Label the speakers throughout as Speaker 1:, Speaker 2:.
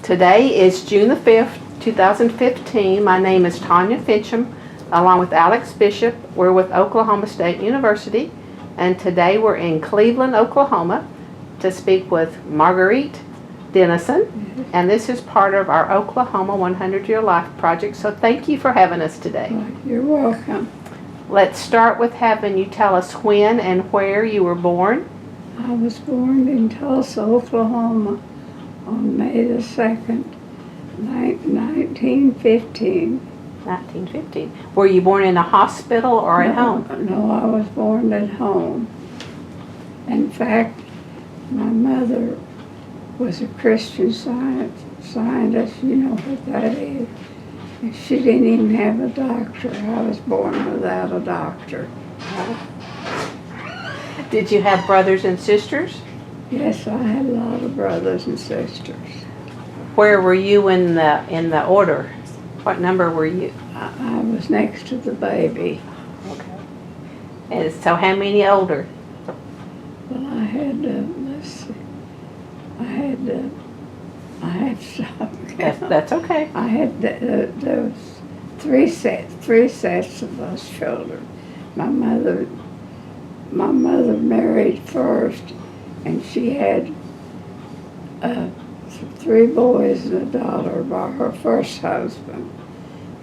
Speaker 1: Today is June the 5th, 2015. My name is Tanya Finchum, along with Alex Bishop. We're with Oklahoma State University, and today we're in Cleveland, Oklahoma, to speak with Marguerite Dennison, and this is part of our Oklahoma 100-Year Life Project, so thank you for having us today.
Speaker 2: You're welcome.
Speaker 1: Let's start with having you tell us when and where you were born.
Speaker 2: I was born in Tulsa, Oklahoma on May the 2nd, 1915.
Speaker 1: 1915. Were you born in a hospital or at home?
Speaker 2: No, I was born at home. In fact, my mother was a Christian scientist, you know what that is. And she didn't even have a doctor. I was born without a doctor.
Speaker 1: Did you have brothers and sisters?
Speaker 2: Yes, I had a lot of brothers and sisters.
Speaker 1: Where were you in the order? What number were you?
Speaker 2: I was next to the baby.
Speaker 1: Okay. And so how many older?
Speaker 2: Well, I had, let's see, I had some.
Speaker 1: That's okay.
Speaker 2: I had, there was three sets of us children. My mother married first, and she had 3 boys and a daughter by her first husband.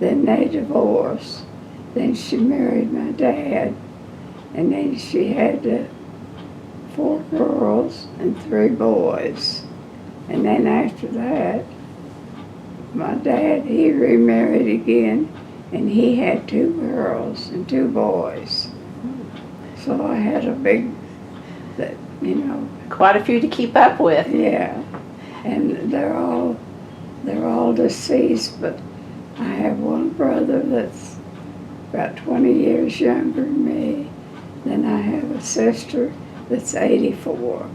Speaker 2: Then they divorced. Then she married my dad, and then she had 4 girls and 3 boys. And then after that, my dad, he remarried again, and he had 2 girls and 2 boys. So I had a big, you know.
Speaker 1: Quite a few to keep up with.
Speaker 2: Yeah, and they're all deceased, but I have one brother that's about 20 years younger than me. Then I have a sister that's 84.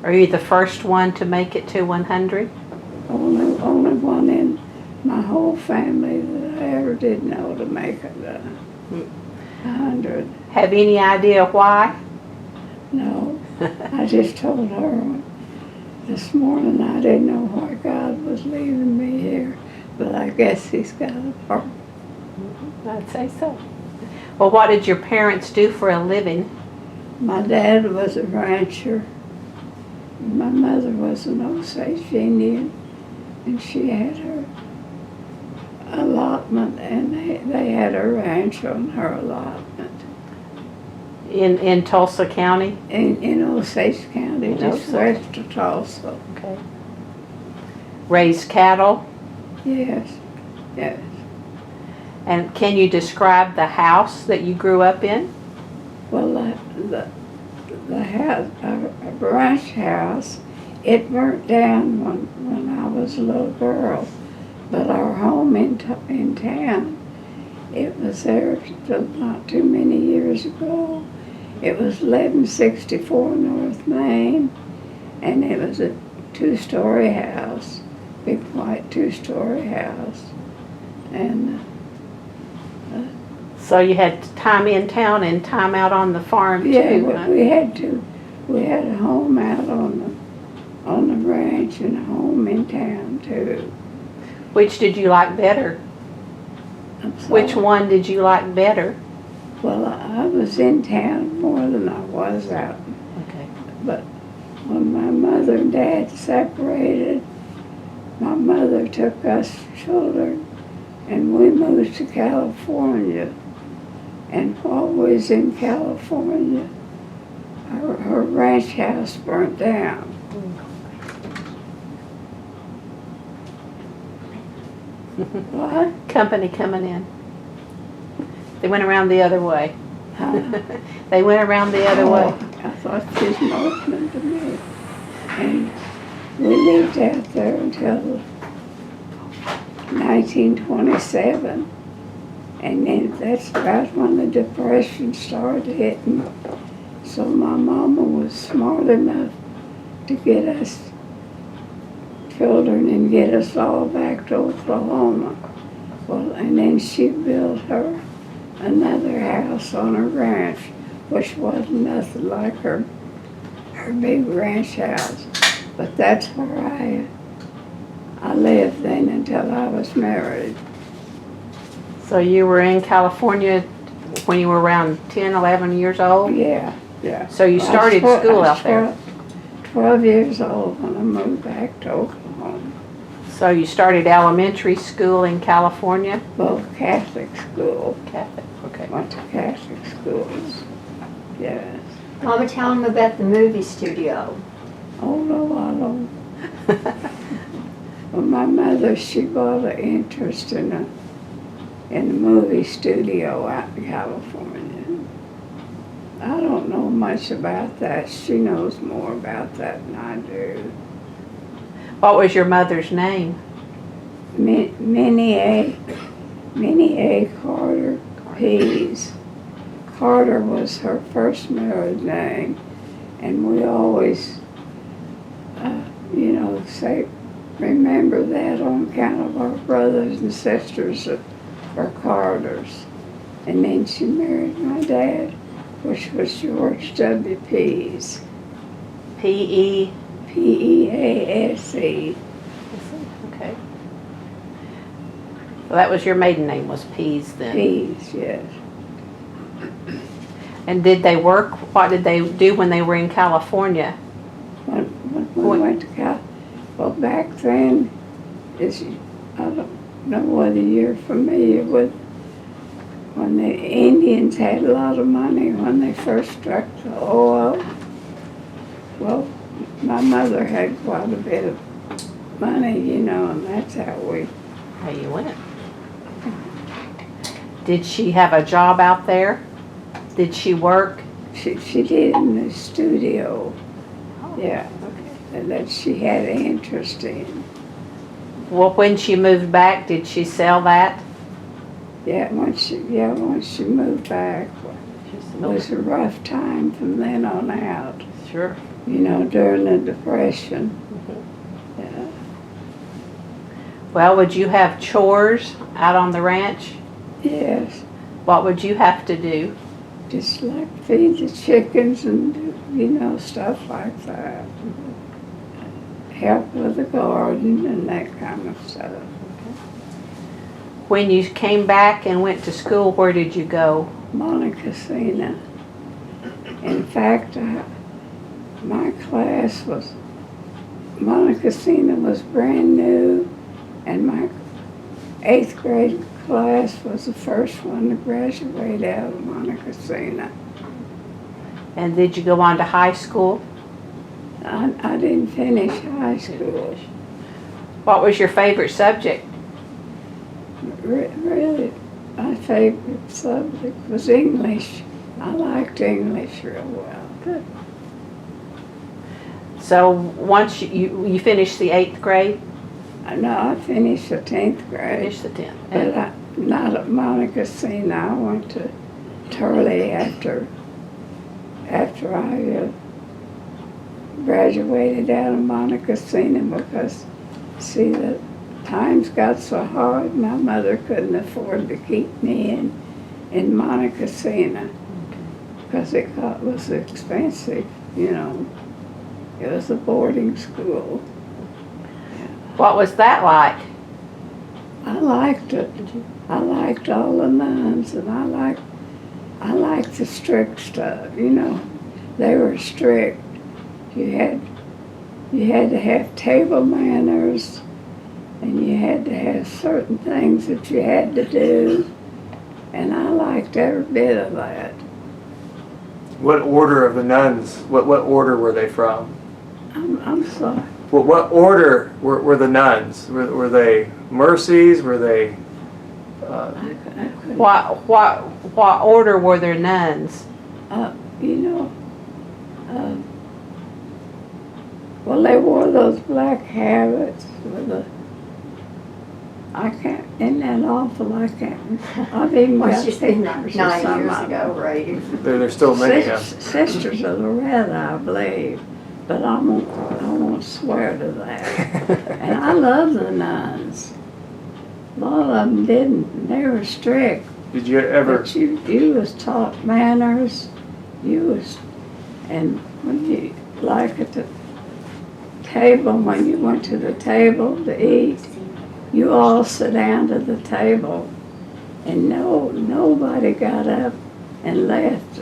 Speaker 1: Are you the first one to make it to 100?
Speaker 2: Only one in my whole family that I ever did know to make it 100.
Speaker 1: Have any idea why?
Speaker 2: No, I just told her this morning I didn't know why God was leaving me here, but I guess He's got a purpose.
Speaker 1: I'd say so. Well, what did your parents do for a living?
Speaker 2: My dad was a rancher. My mother was an Osage Indian, and she had her allotment, and they had a ranch on her allotment.
Speaker 1: In Tulsa County?
Speaker 2: In Osage County, just west of Tulsa.
Speaker 1: Okay. Raised cattle?
Speaker 2: Yes, yes.
Speaker 1: And can you describe the house that you grew up in?
Speaker 2: Well, the house, a ranch house, it burnt down when I was a little girl. But our home in town, it was there till not too many years ago. It was 1164 North Main, and it was a 2-story house, big white 2-story house. And
Speaker 1: so you had time in town and time out on the farm too?
Speaker 2: Yeah, we had to. We had a home out on the ranch and a home in town too.
Speaker 1: Which did you like better? Which one did you like better?
Speaker 2: Well, I was in town more than I was out.
Speaker 1: Okay.
Speaker 2: But when my mother and dad separated, my mother took us children and we moved to California. And while we was in California, her ranch house burnt down. What?
Speaker 1: Company coming in. They went around the other way. They went around the other way.
Speaker 2: I thought she was opening to me. And we lived out there until 1927. And then that's about when the Depression started hitting. So my mama was smart enough to get us children and get us all back to Oklahoma. Well, and then she built her another house on her ranch, which wasn't nothing like her big ranch house. But that's where I lived then until I was married.
Speaker 1: So you were in California when you were around 10, 11 years old?
Speaker 2: Yeah, yeah.
Speaker 1: So you started school out there?
Speaker 2: 12 years old when I moved back to Oklahoma.
Speaker 1: So you started elementary school in California?
Speaker 2: Both Catholic school.
Speaker 1: Catholic, okay.
Speaker 2: Went to Catholic schools. Yes.
Speaker 3: Mama, tell them about the movie studio.
Speaker 2: Oh, no, I don't. Well, my mother, she bought an interest in a movie studio out in California. I don't know much about that. She knows more about that than I do.
Speaker 1: What was your mother's name?
Speaker 2: Minnie A. Carter Pease. Carter was her first married name, and we always, say, remember that on account of our brothers and sisters that are Carters. And then she married my dad, which was George W. Pease.
Speaker 1: P-E?
Speaker 2: Pease.
Speaker 1: Okay. Well, that was your maiden name, was Pease then?
Speaker 2: Pease, yes.
Speaker 1: And did they work? What did they do when they were in California?
Speaker 2: When we went to California, well, back then, I don't know whether you're familiar with when the Indians had a lot of money when they first struck the oil. Well, my mother had quite a bit of money, and that's how
Speaker 1: you went. Did she have a job out there? Did she work?
Speaker 2: She did in the studio.
Speaker 1: Oh,
Speaker 2: Yeah.
Speaker 1: okay.
Speaker 2: That she had an interest in.
Speaker 1: Well, when she moved back, did she sell that?
Speaker 2: Yeah, once she moved back, it was a rough time from then on out.
Speaker 1: Sure.
Speaker 2: During the Depression.
Speaker 1: Mm-hmm.
Speaker 2: Yeah.
Speaker 1: Well, would you have chores out on the ranch?
Speaker 2: Yes,
Speaker 1: What would you have to do?
Speaker 2: just like feed the chickens and stuff like that. Help with the garden and that kind of stuff.
Speaker 1: When you came back and went to school, where did you go?
Speaker 2: Montecasina. In fact, my class was, Montecasina was brand new, and my 8th grade class was the first one to graduate out of Montecasina.
Speaker 1: And did you go on to high school?
Speaker 2: I didn't finish high school.
Speaker 1: What was your favorite subject?
Speaker 2: Really, my favorite subject was English. I liked English real well.
Speaker 1: Good. So once you finished the 8th grade?
Speaker 2: No, I finished the 10th grade.
Speaker 1: Finished the 10th.
Speaker 2: But not at Montecasina. I went to Turley after I graduated out of Montecasina because, see, the times got so hard, my mother couldn't afford to keep me in Montecasina because it was expensive, It was a boarding school.
Speaker 1: What was that like?
Speaker 2: I liked it. I liked all the nuns, and I liked the strict stuff. They were strict. You had to have table manners, and you had to have certain things that you had to do, and I liked every bit of that.
Speaker 4: What order of the nuns? What order were they from?
Speaker 2: I'm sorry.
Speaker 4: What order were the nuns? Were they mercies? Were they?
Speaker 2: I couldn't.
Speaker 1: What order were their nuns?
Speaker 2: Well, they wore those black habits with isn't that awful? I've even
Speaker 3: Well,
Speaker 2: got
Speaker 3: it's just been
Speaker 2: pictures
Speaker 3: 9
Speaker 2: of some
Speaker 3: years
Speaker 2: of
Speaker 3: ago,
Speaker 2: them.
Speaker 3: right?
Speaker 4: There's still many of them.
Speaker 2: Sisters of the Red, I believe, but I won't swear to that. And I love the nuns. A lot of them didn't. They were strict.
Speaker 4: Did you ever?
Speaker 2: But you was taught manners. And when you like at the table, when you went to the table to eat, you all sit down to the table, and nobody got up and left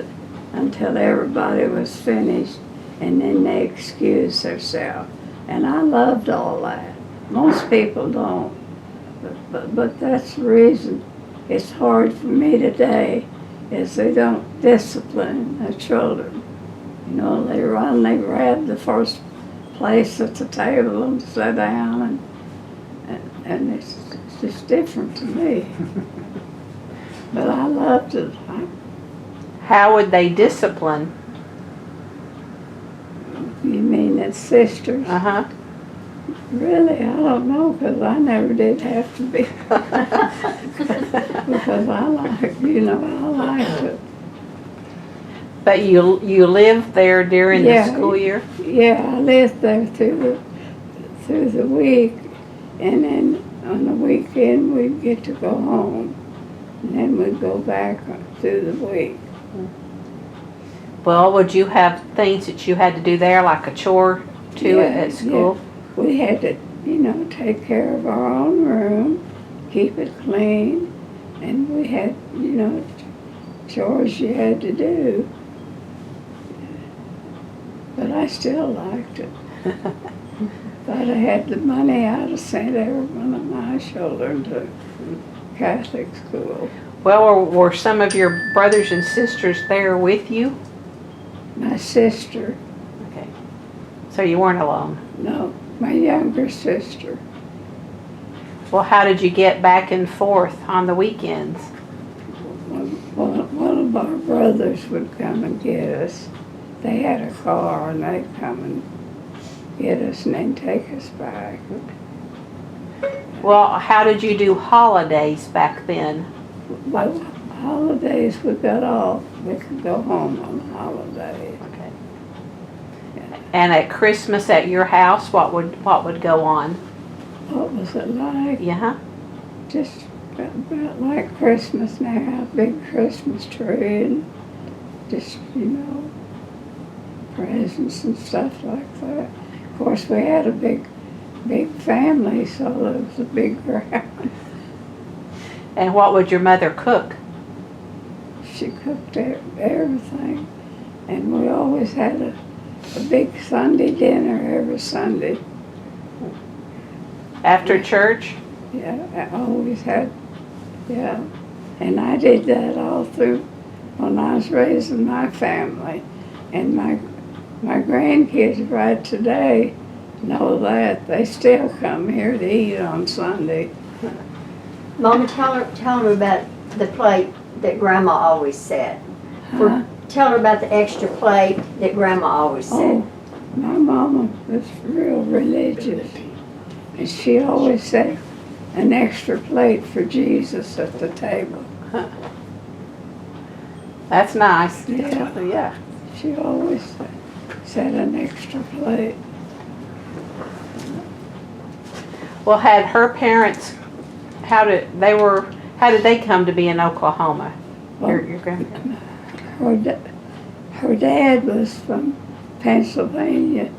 Speaker 2: until everybody was finished, and then they excused themselves. And I loved all that. Most people don't, but that's the reason it's hard for me today, is they don't discipline the children. You know, they grab the first place at the table and sit down, and it's just different to me. But I loved it.
Speaker 1: How would they discipline?
Speaker 2: You mean as sisters?
Speaker 1: Uh-huh.
Speaker 2: Really, I don't know, because I never did have to be. Because I liked it.
Speaker 1: But you lived there during the
Speaker 2: Yeah.
Speaker 1: school year?
Speaker 2: Yeah, I lived there through the week, and then on the weekend we'd get to go home, and then we'd go back through the week.
Speaker 1: Well, would you have things that you had to do there, like a chore too at school?
Speaker 2: Yeah. We had to, take care of our own room, keep it clean, and we had, chores you had to do. But I still liked it. But I had the money, I'd have sent every one of my children to Catholic school.
Speaker 1: Well, were some of your brothers and sisters there with you?
Speaker 2: My sister,
Speaker 1: Okay. So you weren't alone.
Speaker 2: no, my younger sister.
Speaker 1: Well, how did you get back and forth on the weekends?
Speaker 2: One of our brothers would come and get us. They had a car, and they'd come and get us and then take us back.
Speaker 1: Well, how did you do holidays back then?
Speaker 2: Well, holidays we got off. We could go home on holidays.
Speaker 1: Okay. And at Christmas at your house, what would go on?
Speaker 2: What was it like?
Speaker 1: Yeah.
Speaker 2: Just about like Christmas now, a big Christmas tree, and just, presents and stuff like that. Of course, we had a big family, so it was a big ground.
Speaker 1: And what would your mother cook?
Speaker 2: She cooked everything, and we always had a big Sunday dinner every Sunday.
Speaker 1: After church?
Speaker 2: Yeah, I always had, yeah. And I did that all through when I was raising my family. And my grandkids right today know that. They still come here to eat on Sunday.
Speaker 3: Mama, tell her about the plate that Grandma always set.
Speaker 2: Huh?
Speaker 3: Tell her about the extra plate that Grandma always set.
Speaker 2: Oh, my mama was real religious. And she always said an extra plate for Jesus at the table.
Speaker 1: That's nice.
Speaker 2: Yeah.
Speaker 1: Yeah.
Speaker 2: She always said an extra plate.
Speaker 1: Well, had her parents, how did they come to be in Oklahoma? Your grandparents?
Speaker 2: Her dad was from Pennsylvania.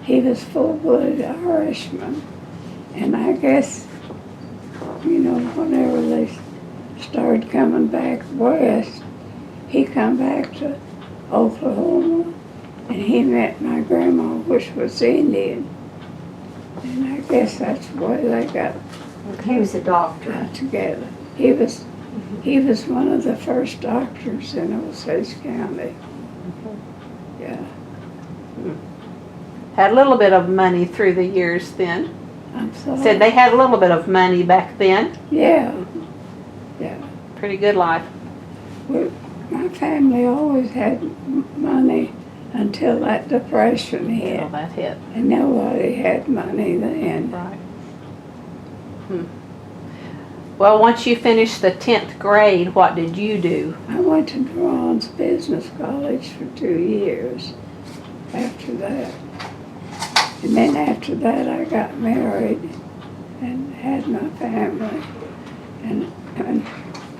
Speaker 2: He was full-blooded Irishman. And I guess, whenever they started coming back west, he come back to Oklahoma, and he met my grandma, which was Indian. And I guess that's why they got
Speaker 3: He was a doctor.
Speaker 2: together. He was one of the first doctors in Osage County. Yeah.
Speaker 1: Had a little bit of money through the years then.
Speaker 2: I'm sorry.
Speaker 1: Said they had a little bit of money back then.
Speaker 2: Yeah. Yeah.
Speaker 1: Pretty good life.
Speaker 2: My family always had money until that Depression hit.
Speaker 1: Well, that hit.
Speaker 2: And nobody had money then.
Speaker 1: Right. Well, once you finished the 10th grade, what did you do?
Speaker 2: I went to Durand's Business College for 2 years after that. And then after that I got married and had my family. And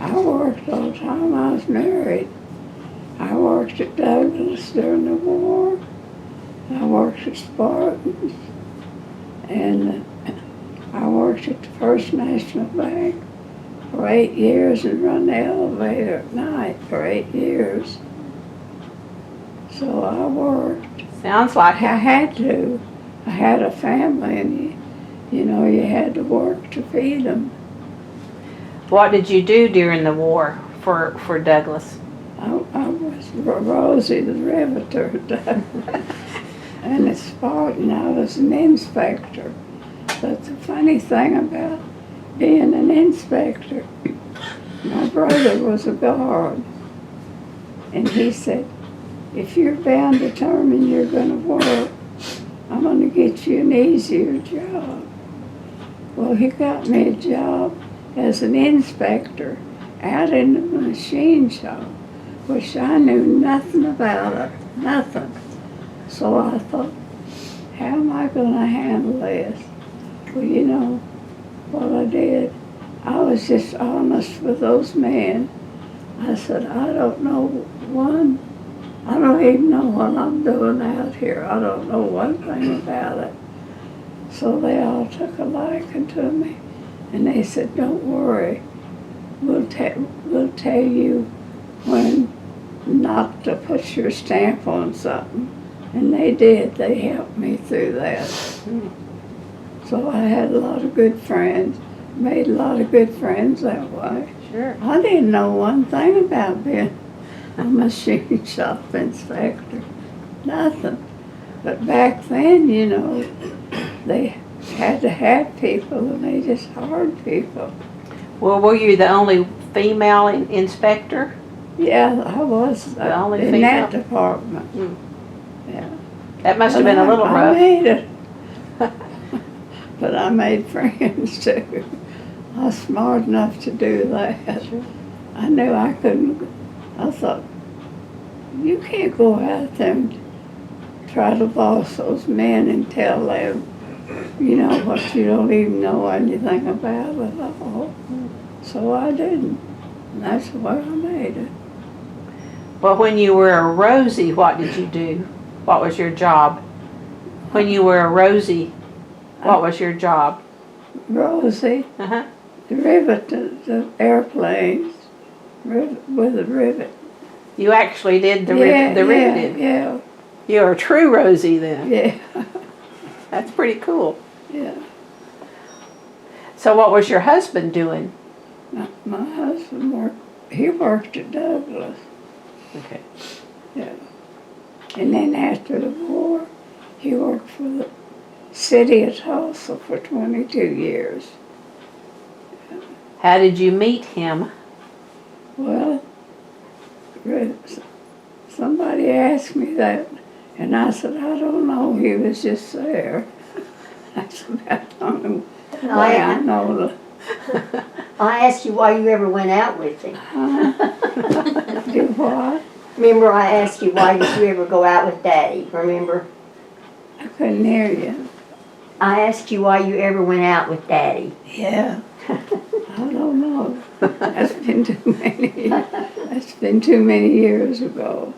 Speaker 2: I worked all the time I was married. I worked at Douglas during the war. I worked at Spartans. And I worked at the First National Bank for 8 years and run the elevator at night for 8 years. So I worked.
Speaker 1: Sounds like
Speaker 2: I
Speaker 1: it.
Speaker 2: had to. I had a family, and you know, you had to work to feed them.
Speaker 1: What did you do during the war for Douglas?
Speaker 2: I was Rosie the Riveter, and at Spartan I was an inspector. But the funny thing about being an inspector, my brother was a guard, and he said, if you're bound determined you're going to work, I'm going to get you an easier job. Well, he got me a job as an inspector out in the machine shop, which I knew nothing about it, nothing. So I thought, how am I going to handle this? Well, you know what I did? I was just honest with those men. I said, I don't know I don't even know what I'm doing out here. I don't know one thing about it. So they all took a liking to me, and they said, don't worry, we'll tell you when not to put your stamp on something. And they did. They helped me through that. So I had a lot of good friends, made a lot of good friends that way.
Speaker 1: Sure.
Speaker 2: I didn't know one thing about being a machine shop inspector, nothing. But back then, you know, they had to have people, and they just hired people.
Speaker 1: Well, were you the only female inspector?
Speaker 2: Yeah, I was
Speaker 1: The only
Speaker 2: in
Speaker 1: female?
Speaker 2: that department.
Speaker 1: Mm.
Speaker 2: Yeah.
Speaker 1: That must have been a little
Speaker 2: I
Speaker 1: rough.
Speaker 2: made it. But I made friends too. I was smart enough to do that.
Speaker 1: Sure.
Speaker 2: I knew I couldn't. I thought, you can't go out there and try to boss those men and tell them, you know, what you don't even know anything about at all. So I didn't. And that's the way I made it.
Speaker 1: Well, when you were a Rosie, what did you do? What was your job? When you were a Rosie, what was your job?
Speaker 2: Rosie,
Speaker 1: Uh-huh.
Speaker 2: the riveter, the airplanes, with a rivet.
Speaker 1: You actually did the
Speaker 2: Yeah,
Speaker 1: riveted.
Speaker 2: yeah,
Speaker 1: You're a true Rosie then.
Speaker 2: yeah,
Speaker 1: That's pretty cool.
Speaker 2: yeah.
Speaker 1: So what was your husband doing?
Speaker 2: My husband worked at Douglas.
Speaker 1: Okay.
Speaker 2: Yeah. And then after the war, he worked for the city of Tulsa for 22 years.
Speaker 1: How did you meet him?
Speaker 2: Well, somebody asked me that, and I said, I don't know, he was just there. That's about the only way I know.
Speaker 3: I asked you why you ever went out with him.
Speaker 2: Do what?
Speaker 3: Remember, I asked you why did you ever go out with Daddy, remember?
Speaker 2: I couldn't hear you.
Speaker 3: I asked you why you ever went out with Daddy.
Speaker 2: Yeah. I don't know. That's been too many years ago.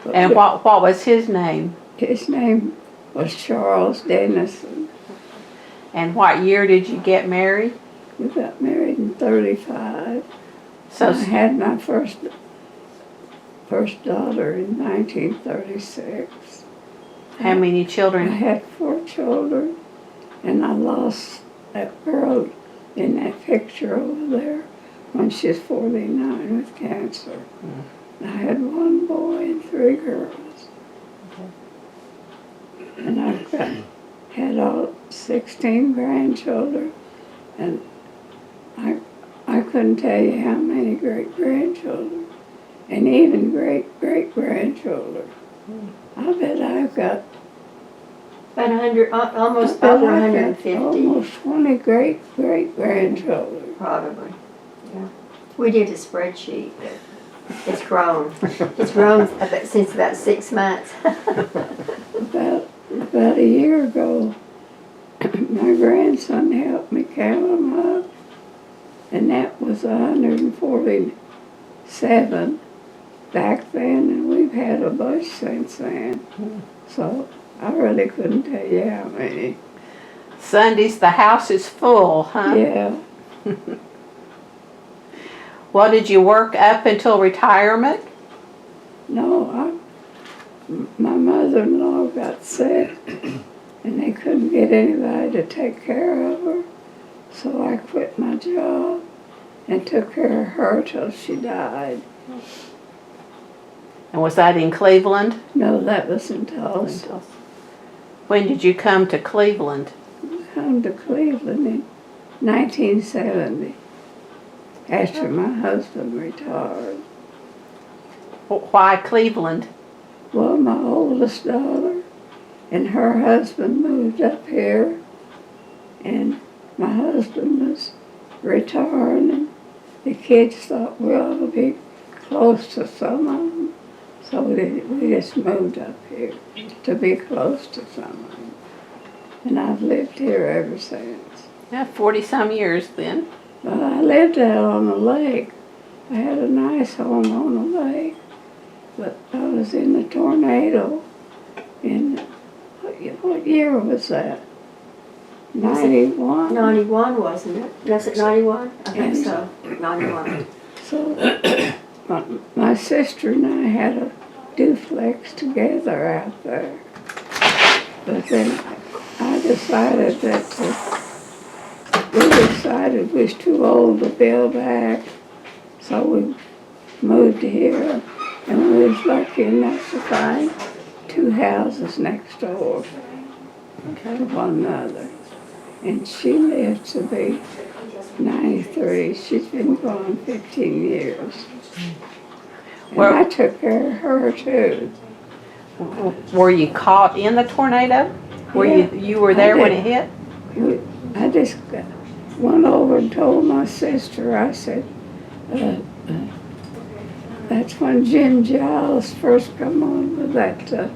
Speaker 2: But
Speaker 1: And what was his name?
Speaker 2: his name was Charles Dennison.
Speaker 1: And what year did you get married?
Speaker 2: We got married in 35.
Speaker 1: So
Speaker 2: I had my first daughter in 1936.
Speaker 1: how many
Speaker 2: I
Speaker 1: children?
Speaker 2: had 4 children, and I lost that girl in that picture over there when she was 49 with cancer. I had 1 boy and 3 girls. And I've had all 16 grandchildren, and I couldn't tell you how many great-grandchildren, and even great-great-grandchildren. I bet I've got
Speaker 3: About 100, almost
Speaker 2: I bet
Speaker 3: over
Speaker 2: I've got
Speaker 3: 150,
Speaker 2: almost 20 great-great-grandchildren.
Speaker 3: probably. Yeah. We did a spreadsheet. It's grown. It's grown since about 6 months.
Speaker 2: About a year ago, my grandson helped me count them up, and that was 147 back then, and we've had a bunch since then. So I really couldn't tell you how many.
Speaker 1: Sundays, the house is full, huh?
Speaker 2: Yeah.
Speaker 1: Well, did you work up until retirement?
Speaker 2: No, my mother-in-law got sick, and they couldn't get anybody to take care of her. So I quit my job and took care of her till she died.
Speaker 1: And was that in Cleveland?
Speaker 2: No, that was in Tulsa.
Speaker 1: When did you come to Cleveland?
Speaker 2: I come to Cleveland in 1970, after my husband retired.
Speaker 1: Why Cleveland?
Speaker 2: Well, my oldest daughter and her husband moved up here, and my husband was retiring, and the kids thought we ought to be close to some of them, so we just moved up here to be close to some of them. And I've lived here ever since.
Speaker 1: Yeah, 40-some years then.
Speaker 2: Well, I lived out on the lake. I had a nice home on the lake, but I was in the tornado in, what year was that? 91?
Speaker 3: 91, wasn't it? Was it 91? I think
Speaker 2: Yes.
Speaker 3: so. 91.
Speaker 2: So my sister and I had a duplex together out there. But then I decided we was too old to build back, so we moved here, and we was lucky enough to find 2 houses next door to one another. And she lived to be 93. She's been gone 15 years. And
Speaker 1: Well-
Speaker 2: I took care of her too.
Speaker 1: Were you caught in the tornado?
Speaker 2: Yeah,
Speaker 1: You were there
Speaker 2: I
Speaker 1: when
Speaker 2: did.
Speaker 1: it hit?
Speaker 2: I just went over and told my sister, I said, that's when Jim Giles first come on with that,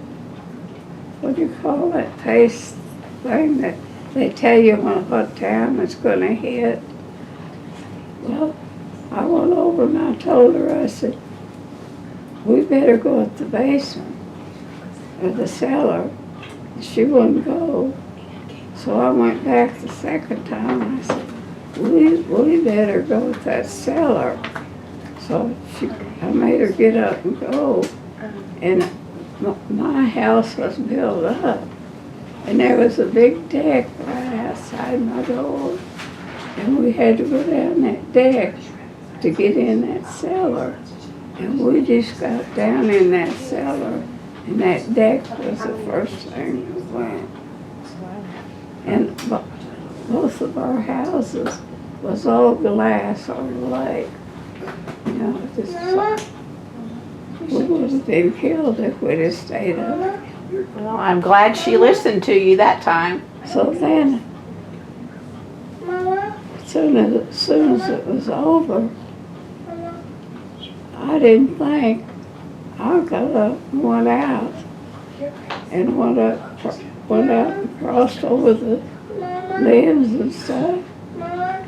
Speaker 2: what do you call that pace thing that they tell you what time it's gonna hit. Well, I went over and I told her, I said, we better go up the basement or the cellar. She wouldn't go. So I went back the second time and I said, we better go with that cellar. So I made her get up and go. And my house was built up. And there was a big deck right outside my door. And we had to go down that deck to get in that cellar. And we just got down in that cellar, and that deck was the first thing we went. And both of our houses was all glass on the lake. You know, we would have been killed if we'd have stayed up.
Speaker 1: Well, I'm glad she listened to you that time.
Speaker 2: So then, as soon as it was over, I didn't think. I got up and went out, and went out and crossed over the limbs and stuff.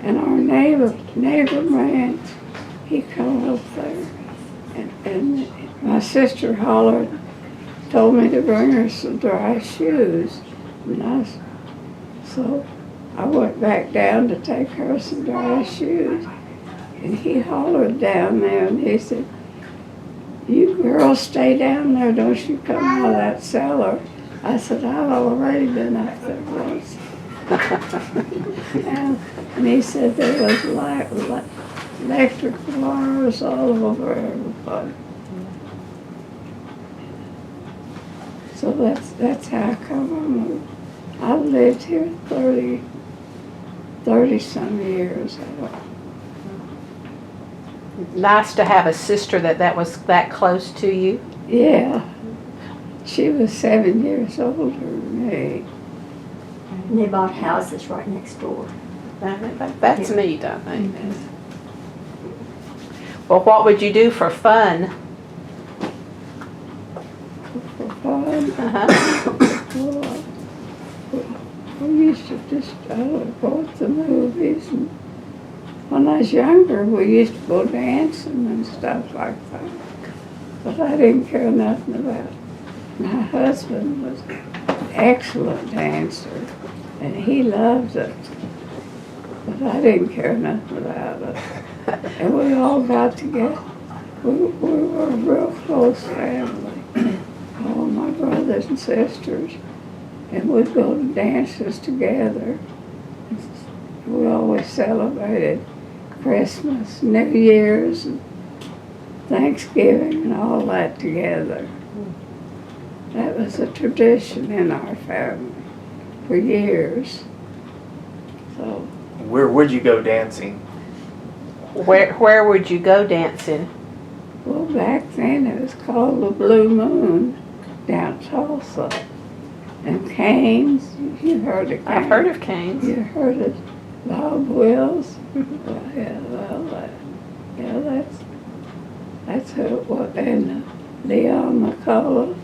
Speaker 2: And our neighbor man, he come up there, and my sister hollered, told me to bring her some dry shoes. So I went back down to take her some dry shoes. And he hollered down there and he said, you girls stay down there, don't you come out of that cellar. I said, I've already been up there once. and he said there was electric wires all over everybody. So that's how I come on. I've lived here 30-some years.
Speaker 1: Nice to have a sister that was that close to you.
Speaker 2: Yeah. She was 7 years older than me.
Speaker 3: And they bought houses right next door.
Speaker 1: That's neat, I think. Well, what would you do for fun?
Speaker 2: For fun,
Speaker 1: Uh-huh.
Speaker 2: we used to just go to the movies. And when I was younger, we used to go dancing and stuff like that. But I didn't care nothing about it. My husband was an excellent dancer. And he loved it. But I didn't care nothing about it. And we all got together. We were a real close family. All my brothers and sisters. And we'd go to dances together. We always celebrated Christmas, New Year's, and Thanksgiving, and all that together. That was a tradition in our family for years. So,
Speaker 4: Where would you go dancing?
Speaker 1: Where would you go dancing?
Speaker 2: well, back then it was called the Blue Moon down Tulsa. And Canes, you heard of Canes?
Speaker 1: I've heard of Canes.
Speaker 2: You heard of Bob Wills? Well, yeah, that's who it was. And Leon McCullough.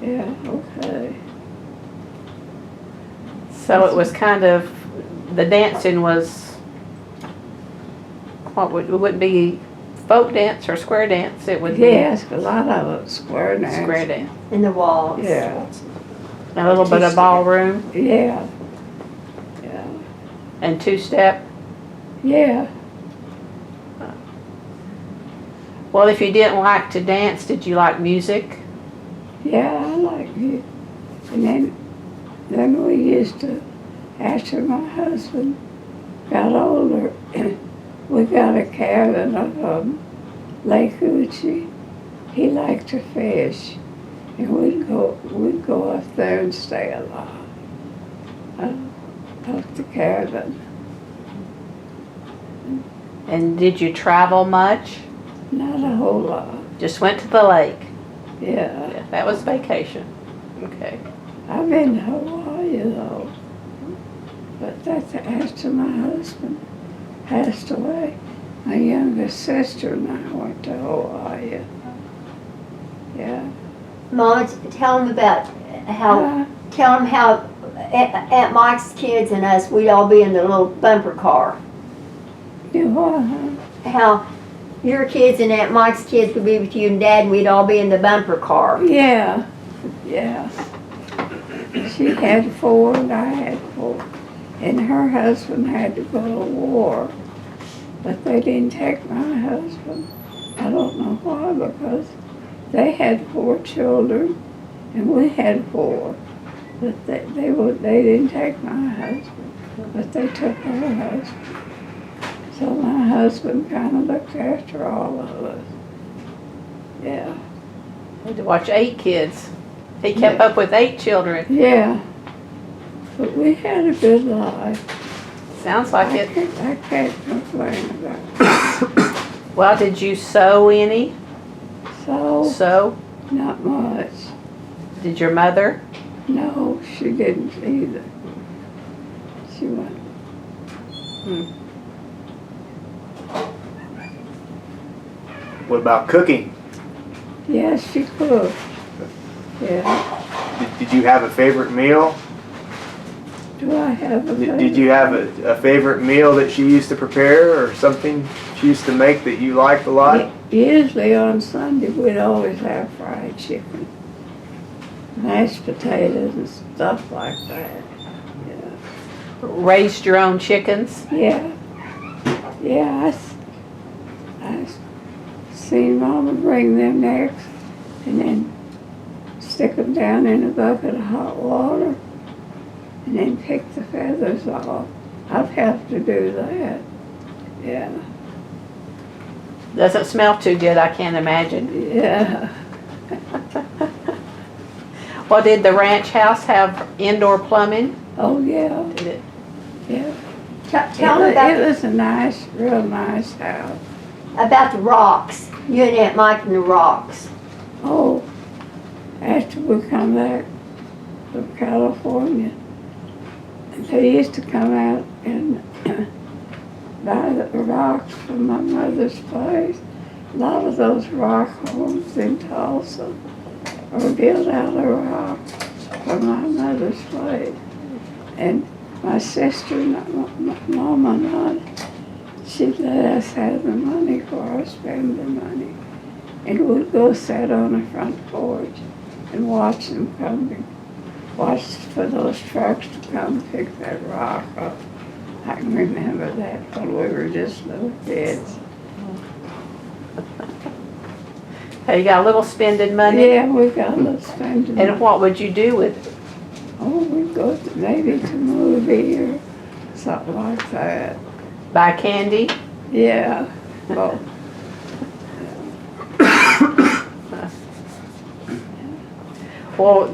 Speaker 2: Yeah, okay.
Speaker 1: So it was kind of, the dancing was, what would it be, folk dance or square dance? It would be
Speaker 2: Yes, a lot of it square dance.
Speaker 1: square dance.
Speaker 3: In the walls.
Speaker 2: Yeah,
Speaker 1: A little bit of ballroom
Speaker 2: yeah,
Speaker 1: and two-step.
Speaker 2: yeah.
Speaker 1: Well, if you didn't like to dance, did you like music?
Speaker 2: Yeah, I like it. And then we used to, after my husband got older, we got a cabin up Lake Oochie. He liked to fish, and we'd go up there and stay a lot up the cabin.
Speaker 1: And did you travel much?
Speaker 2: Not a whole lot.
Speaker 1: Just went to the lake?
Speaker 2: Yeah,
Speaker 1: Yeah, that was vacation. Okay.
Speaker 2: I've been to Hawaii though, but that's after my husband passed away. My youngest sister and I went to Hawaii. Yeah.
Speaker 3: Mom, tell them about how, tell them how Aunt Mike's kids and us, we'd all be in the little bumper car.
Speaker 2: You what, huh?
Speaker 3: How your kids and Aunt Mike's kids would be with you and Dad, and we'd all be in the bumper car.
Speaker 2: Yeah, yeah. She had 4 and I had 4. And her husband had to go to war. But they didn't take my husband. I don't know why, because they had 4 children and we had 4. But they didn't take my husband, but they took her husband. So my husband kind of looked after all of us. Yeah.
Speaker 1: Had to watch 8 kids. He kept up with 8 children.
Speaker 2: Yeah. But we had a good life.
Speaker 1: Sounds like it.
Speaker 2: I can't complain about it.
Speaker 1: Well, did you sew any?
Speaker 2: So,
Speaker 1: Sew?
Speaker 2: not much.
Speaker 1: Did your mother?
Speaker 2: No, she didn't either. She went.
Speaker 4: What about cooking?
Speaker 2: Yes, she cooked. Yeah.
Speaker 4: Did you have a favorite meal?
Speaker 2: Do I have a
Speaker 4: Did you have a favorite meal that she used to prepare or something she used to make that you liked a lot?
Speaker 2: Usually on Sunday we'd always have fried chicken, mashed potatoes and stuff like that. Yeah.
Speaker 1: Raised your own chickens?
Speaker 2: Yeah. Yeah, I seen Mama bring them eggs and then stick them down in a bucket of hot water and then pick the feathers off. I've helped to do that. Yeah.
Speaker 1: Doesn't smell too good, I can't imagine.
Speaker 2: Yeah.
Speaker 1: Well, did the ranch house have indoor plumbing?
Speaker 2: Oh, yeah.
Speaker 1: Did it?
Speaker 2: Yeah.
Speaker 3: Tell them
Speaker 2: It was a nice, real nice house.
Speaker 3: about the rocks. You and Aunt Mike and the rocks.
Speaker 2: Oh, after we come back from California, they used to come out and buy the rocks from my mother's place. A lot of those rock homes in Tulsa are built out of rock from my mother's place. And my sister, my mama and I, she let us have the money for our spending money. And we'd go sit on the front porch and watch them coming watched for those trucks to come pick that rock up. I can remember that when we were just little kids.
Speaker 1: Have you got a little spending money?
Speaker 2: Yeah, we got a little spending.
Speaker 1: And what would you do with it?
Speaker 2: Oh, we'd go to, maybe to movie or something like that.
Speaker 1: Buy candy?
Speaker 2: Yeah. Well,
Speaker 1: Well,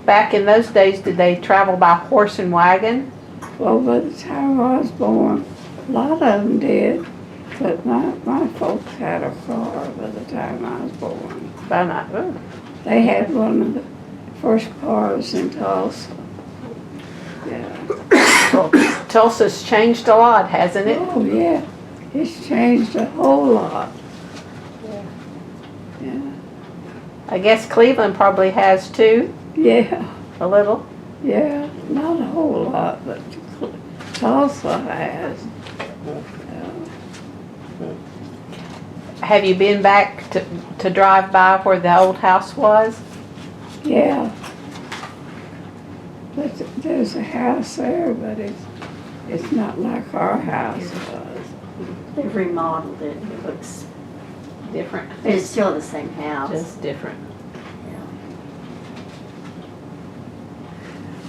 Speaker 1: back in those days, did they travel by horse and wagon?
Speaker 2: well, by the time I was born, a lot of them did. But my folks had a car by the time I was born.
Speaker 1: By night. Oh.
Speaker 2: They had one of the first cars in Tulsa. Yeah.
Speaker 1: Well, Tulsa's changed a lot, hasn't it?
Speaker 2: Oh, yeah. It's changed a whole lot. Yeah.
Speaker 1: I guess Cleveland probably has too,
Speaker 2: Yeah.
Speaker 1: a little.
Speaker 2: Yeah. Not a whole lot, but Tulsa has.
Speaker 1: Have you been back to drive by where the old house was?
Speaker 2: Yeah. But there's a house there, but it's not like our house was.
Speaker 3: They've remodeled it. It looks,
Speaker 1: Different.
Speaker 3: it's still the same house.
Speaker 1: Just different.
Speaker 3: Yeah.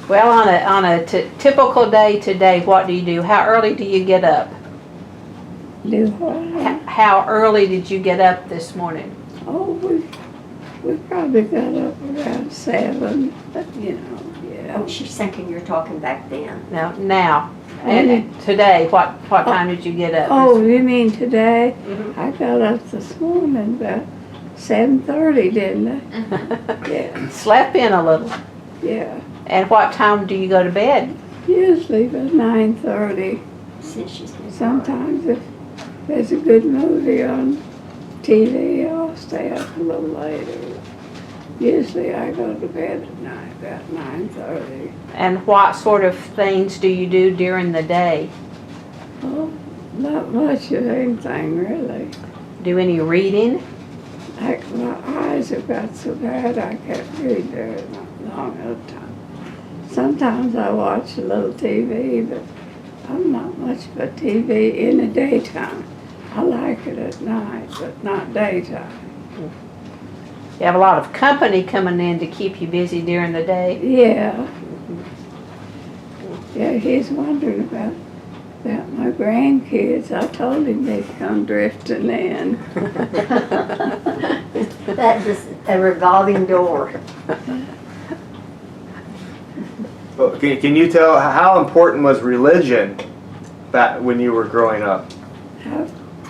Speaker 1: Well, on a typical day today, what do you do? How early do you get up?
Speaker 2: Do what?
Speaker 1: How early did you get up this morning?
Speaker 2: Oh, we probably got up around 7, but yeah.
Speaker 3: Oh, she's thinking you're talking back then.
Speaker 1: Now. And today, what time did you get up?
Speaker 2: Oh, you mean today?
Speaker 1: Mhm.
Speaker 2: I got up this morning about 7:30, didn't I? Yeah,
Speaker 1: Slept in a little.
Speaker 2: yeah.
Speaker 1: And what time do you go to bed?
Speaker 2: Usually about 9:30.
Speaker 3: Since she's been.
Speaker 2: Sometimes if there's a good movie on TV, I'll stay up a little later. Usually I go to bed at night, about 9:30.
Speaker 1: And what sort of things do you do during the day?
Speaker 2: Oh, not much of anything really.
Speaker 1: Do any reading?
Speaker 2: My eyes have got so bad I can't read very long at a time. Sometimes I watch a little TV, but I'm not much of a TV in the daytime. I like it at night, but not daytime.
Speaker 1: You have a lot of company coming in to keep you busy during the day.
Speaker 2: Yeah. Yeah, he's wondering about my grandkids. I told him they'd come drifting in.
Speaker 3: That is a revolving door.
Speaker 4: Well, can you tell how important was religion back when you were growing up?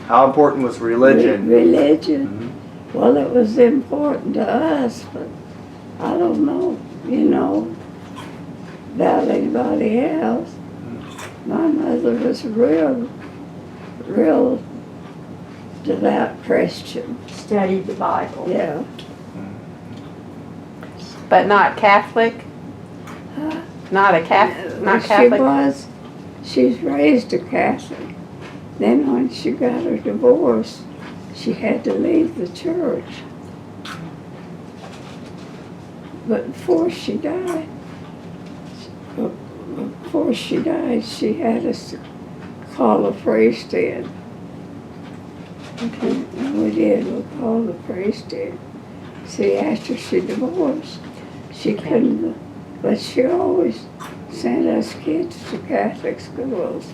Speaker 4: How important was religion?
Speaker 2: Religion. Well, it was important to us, but I don't know, about anybody else. My mother was a real devout Christian.
Speaker 3: Studied the Bible.
Speaker 2: Yeah.
Speaker 1: But not Catholic? Not a Catholic? Not Catholic?
Speaker 2: She's raised a Catholic. Then when she got her divorce, she had to leave the church. But before she died, she had us call a priest in. Okay. And we did, we called the priest in. See, after she divorced, she couldn't, but she always sent us kids to Catholic schools.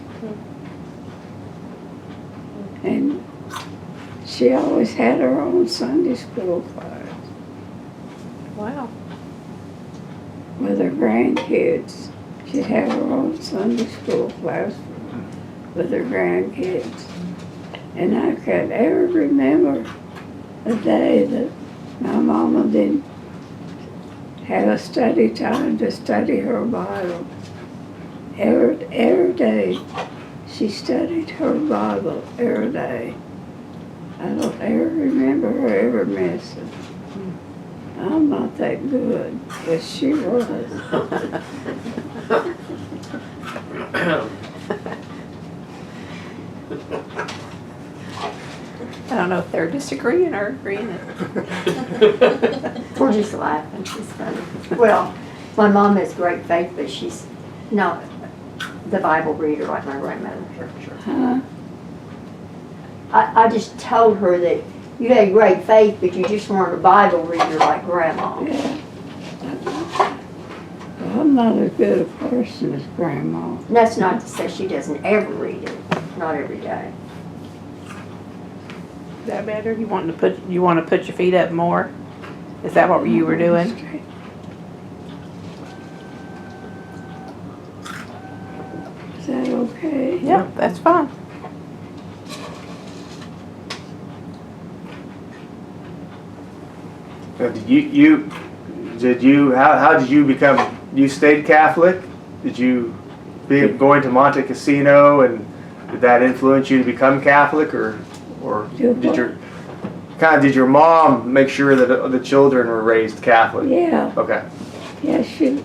Speaker 2: And she always had her own Sunday school class
Speaker 1: Wow.
Speaker 2: with her grandkids. She'd have her own Sunday school class with her grandkids. And I can't ever remember a day that my mama didn't have a study time to study her Bible. Every day she studied her Bible every day. I don't ever remember her ever missing. I'm not that good, but she was.
Speaker 1: I don't know if they're disagreeing or agreeing.
Speaker 3: We're just laughing. She's funny. Well, My mom has great faith, but she's not the Bible reader like my grandmother.
Speaker 2: Huh?
Speaker 3: I just told her that you had great faith, but you just weren't a Bible reader like Grandma.
Speaker 2: Yeah. Well, I'm not as good a person as Grandma.
Speaker 3: And that's not to say she doesn't ever read it, not every day.
Speaker 1: Is that better? You want to put your feet up more? Is that what you were doing?
Speaker 2: Is that okay?
Speaker 1: Yep, that's fine.
Speaker 4: Now, how did you become, you stayed Catholic? Did you going to Monte Cassino, and did that influence you to become Catholic, or did your mom make sure that the children were raised Catholic?
Speaker 2: Yeah.
Speaker 4: Okay.
Speaker 2: Yeah, she.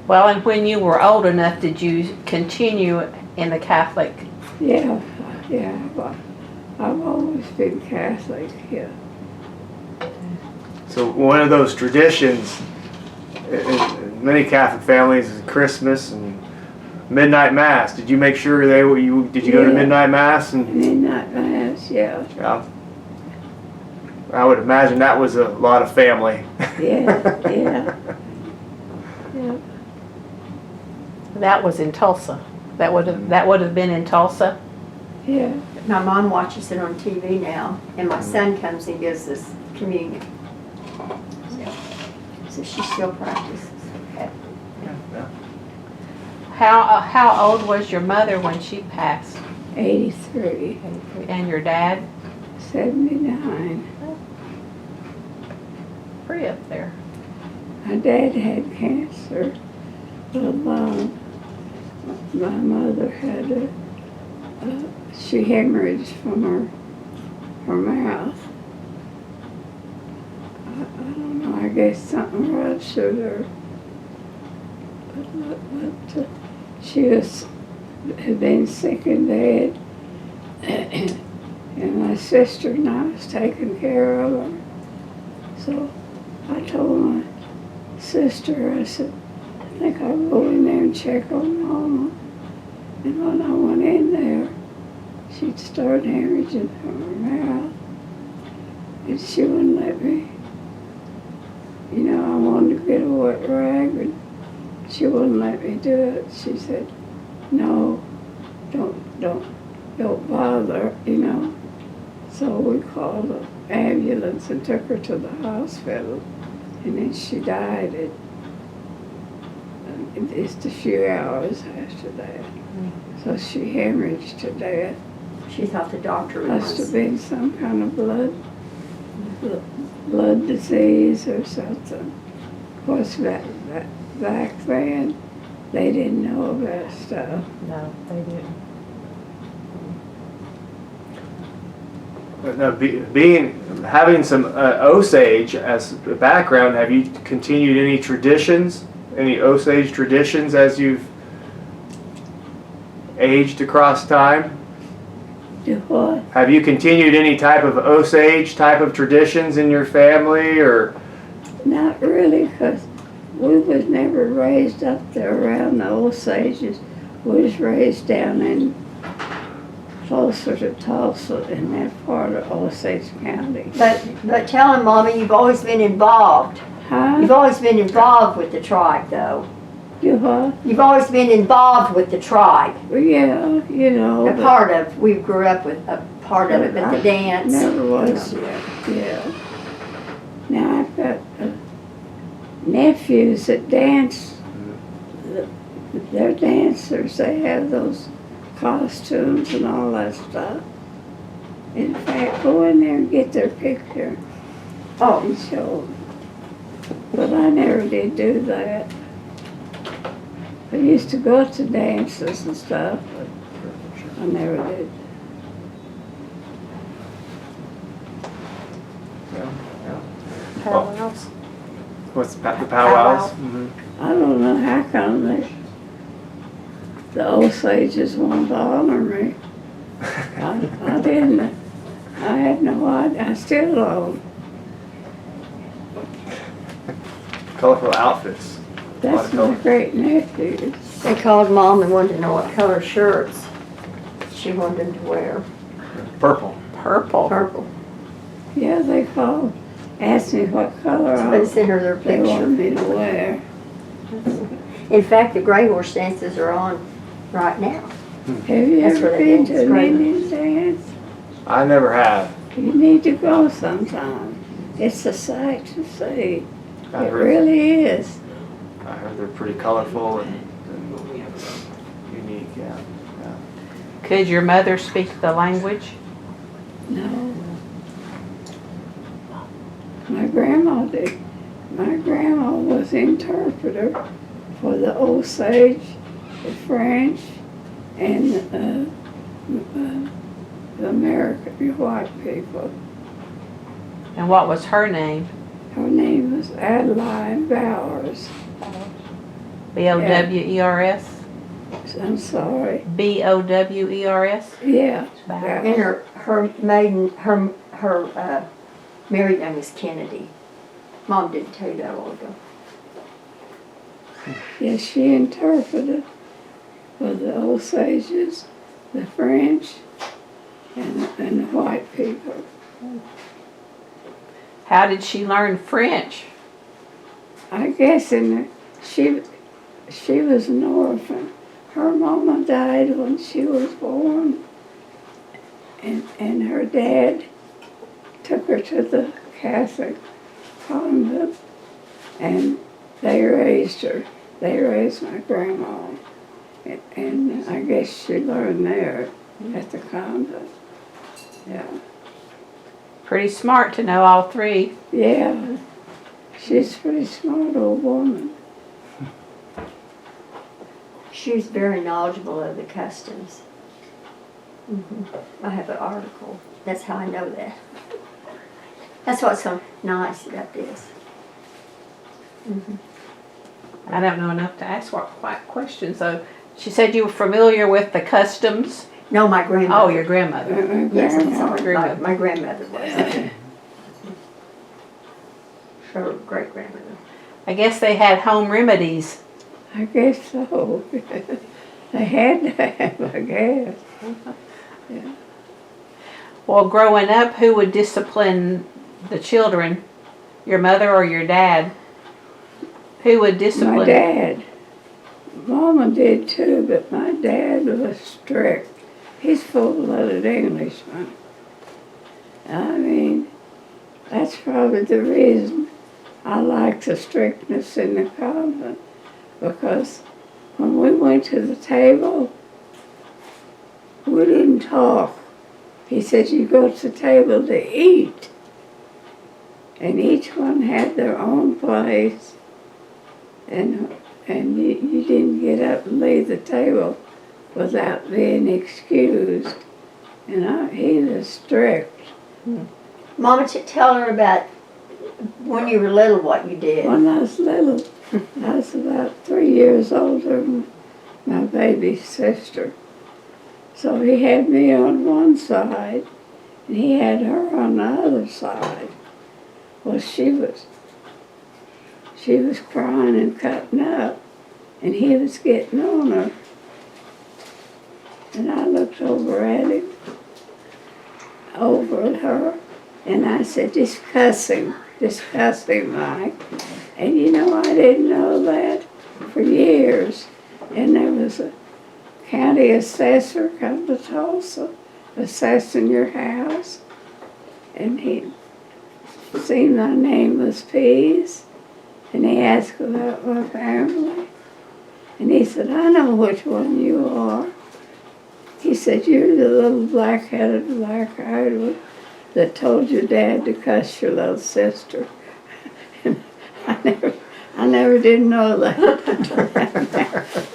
Speaker 1: Well, and when you were old enough, did you continue in the Catholic?
Speaker 2: Yeah, yeah. Well, I've always been Catholic. Yeah.
Speaker 4: So one of those traditions in many Catholic families is Christmas and midnight mass. Did you make sure did you go to midnight mass? And
Speaker 2: Midnight mass, yeah.
Speaker 4: yeah, I would imagine that was a lot of family.
Speaker 2: Yeah, yeah. Yeah.
Speaker 1: That was in Tulsa. That would have been in Tulsa.
Speaker 2: Yeah.
Speaker 3: My mom watches it on TV now, and my son comes and gives us communion. So she still practices.
Speaker 1: How old was your mother when she passed?
Speaker 2: 83.
Speaker 1: And your dad?
Speaker 2: 79.
Speaker 1: Pretty up there.
Speaker 2: My dad had cancer. Well, my mother had she hemorrhaged from her mouth. I don't know, I guess something ruptured her. But she had been sick and dead. And my sister and I was taking care of her. So I told my sister, I said, I think I'll go in there and check on Mama. And when I went in there, she'd started hemorrhaging from her mouth. And she wouldn't let me. You know, I wanted to get a wet rag, but she wouldn't let me do it. She said, no, don't bother, you know. So we called an ambulance and took her to the hospital. And then she died at just a few hours after that. So she hemorrhaged to death.
Speaker 3: She thought the doctor
Speaker 2: Must have
Speaker 3: was.
Speaker 2: been some kind of blood disease or something. Of course, back then, they didn't know about stuff.
Speaker 1: No, they didn't.
Speaker 4: Now, having some Osage as a background, have you continued any traditions, any Osage traditions as you've aged across time?
Speaker 2: Do what?
Speaker 4: Have you continued any type of Osage type of traditions in your family, or?
Speaker 2: Not really, because we was never raised up there around the Osages. We was raised down in closer to Tulsa in that part of Osage County.
Speaker 3: But tell him, Mama, you've always been involved.
Speaker 2: Huh?
Speaker 3: You've always been involved with the tribe, though.
Speaker 2: Do what?
Speaker 3: You've always been involved with the tribe.
Speaker 2: Well, yeah, you know.
Speaker 3: A part of. We grew up with a part of it, but the dance.
Speaker 2: Never was, yeah. Now I've got nephews that dance. They're dancers. They have those costumes and all that stuff. In fact, go in there and get their picture
Speaker 3: Oh,
Speaker 2: and show them. But I never did do that. I used to go to dances and stuff, but I never did.
Speaker 1: Powwows?
Speaker 4: What's the powwows?
Speaker 2: I don't know how come the Osages wanted to honor me. I didn't. I had no idea. I still don't.
Speaker 4: Colorful outfits.
Speaker 2: That's my great nephews.
Speaker 3: They called Mom and wanted to know what color shirts she wanted them to wear.
Speaker 4: Purple.
Speaker 1: Purple.
Speaker 3: Purple.
Speaker 2: Yeah, they called, asked me what color
Speaker 3: They sent her their
Speaker 2: they wanted
Speaker 3: picture.
Speaker 2: me to wear.
Speaker 3: In fact, the gray horse dances are on right now.
Speaker 2: Have you
Speaker 3: That's
Speaker 2: ever
Speaker 3: where they
Speaker 2: been
Speaker 3: dance,
Speaker 2: to an
Speaker 3: right?
Speaker 2: Indian dance?
Speaker 4: I never have.
Speaker 2: You need to go sometime. It's a sight to see.
Speaker 4: I
Speaker 2: It
Speaker 4: heard,
Speaker 2: really is.
Speaker 4: I heard they're pretty colorful and unique, yeah.
Speaker 1: Could your mother speak the language?
Speaker 2: No. My grandma did. My grandma was interpreter for the Osage, the French, and the American white people.
Speaker 1: And what was her name?
Speaker 2: Her name was Adeline Bowers.
Speaker 1: B-O-W-E-R-S?
Speaker 2: I'm sorry.
Speaker 1: B-O-W-E-R-S?
Speaker 2: Yeah.
Speaker 3: And her married name is Kennedy. Mom didn't tell you that a while ago.
Speaker 2: Yes, she interpreted for the Osages, the French, and the white people.
Speaker 1: How did she learn French?
Speaker 2: I guess she was an orphan. Her mama died when she was born, and her dad took her to the Catholic convent, and they raised her. They raised my grandma, and I guess she learned there at the convent. Yeah.
Speaker 1: Pretty smart to know all three.
Speaker 2: Yeah. She's a pretty smart old woman.
Speaker 3: She was very knowledgeable of the customs. I have an article. That's how I know that. That's what's so nice about this.
Speaker 1: I don't know enough to ask what questions, so she said you were familiar with the customs.
Speaker 3: No, my grandmother.
Speaker 1: Oh, your grandmother.
Speaker 3: Yes, I'm sorry.
Speaker 1: Grandmother.
Speaker 3: My grandmother was. Her great grandmother.
Speaker 1: I guess they had home remedies.
Speaker 2: I guess so. They had to have, I guess.
Speaker 1: Well, growing up, who would discipline the children? Your mother or your dad? Who would discipline?
Speaker 2: My dad. Mama did too, but my dad was strict. He's full-blooded Englishman. I mean, that's probably the reason I like the strictness in the convent, because when we went to the table, we didn't talk. He said, you go to the table to eat. And each one had their own place, and you didn't get up and leave the table without being excused. And he was strict.
Speaker 3: Mama, tell her about when you were little what you did.
Speaker 2: When I was little, I was about 3 years older than my baby sister. So he had me on one side, and he had her on the other side. Well, she was crying and cutting up, and he was getting on her. And I looked over at him, over at her, and I said, just cuss him, Mike. And you know, I didn't know that for years. And there was a county assessor come to Tulsa, assessing your house, and he seen my name was Pease, and he asked about my family. And he said, I know which one you are. He said, you're the little black-headed, black-eyed one that told your dad to cuss your little sister. And I never did know that.